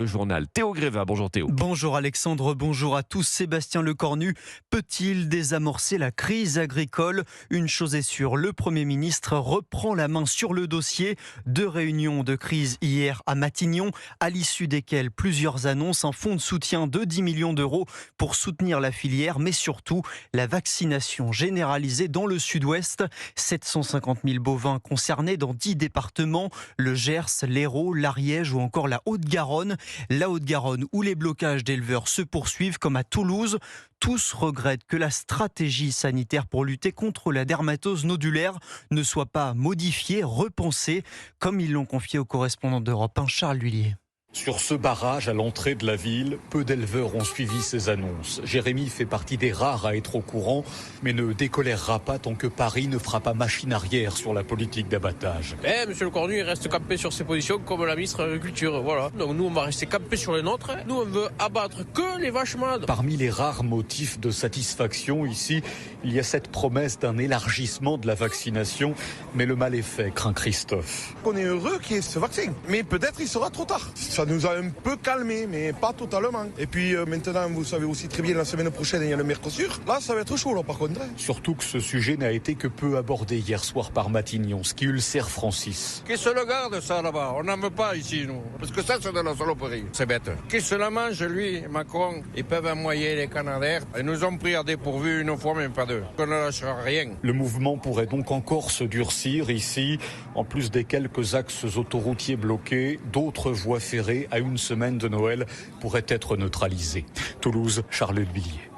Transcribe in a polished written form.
Le journal Théo Gréva. Bonjour Théo. Bonjour Alexandre, bonjour à tous. Sébastien Lecornu peut-il désamorcer la crise agricole ? Une chose est sûre, le Premier ministre reprend la main sur le dossier. 2 réunions de crise hier à Matignon, à l'issue desquelles plusieurs annonces, un fonds de soutien de 10 millions d'euros pour soutenir la filière, mais surtout la vaccination généralisée dans le sud-ouest. 750 000 bovins concernés dans 10 départements, le Gers, l'Hérault, l'Ariège ou encore la Haute-Garonne. La Haute-Garonne où les blocages d'éleveurs se poursuivent comme à Toulouse. Tous regrettent que la stratégie sanitaire pour lutter contre la dermatose nodulaire ne soit pas modifiée, repensée, comme ils l'ont confié au correspondant d'Europe 1, Charles Lhuillier. Sur ce barrage à l'entrée de la ville, peu d'éleveurs ont suivi ces annonces. Jérémy fait partie des rares à être au courant, mais ne décolèrera pas tant que Paris ne fera pas machine arrière sur la politique d'abattage. Monsieur Lecornu, il reste campé sur ses positions comme la ministre de l'Agriculture. Voilà. Donc nous, on va rester campé sur les nôtres. Nous, on veut abattre que les vaches malades. Parmi les rares motifs de satisfaction ici, il y a cette promesse d'un élargissement de la vaccination, mais le mal est fait, craint Christophe. On est heureux qu'il y ait ce vaccin, mais peut-être il sera trop tard. Ça nous a un peu calmé, mais pas totalement. Et puis maintenant, vous savez aussi très bien, la semaine prochaine, il y a le Mercosur. Là, ça va être chaud, là, par contre. Surtout que ce sujet n'a été que peu abordé hier soir par Matignon, ce qui ulcère Francis. Qui se le garde, ça, là-bas? On n'en veut pas ici, nous. Parce que ça, c'est de la saloperie. C'est bête. Qui se la mange, lui, Macron? Ils peuvent envoyer les Canadaires. Ils nous ont pris à dépourvu une fois, même pas deux. On ne lâchera rien. Le mouvement pourrait donc encore se durcir ici. En plus des quelques axes autoroutiers bloqués, d'autres voies ferrées à une semaine de Noël pourraient être neutralisées. Toulouse, Charles Lhuillier.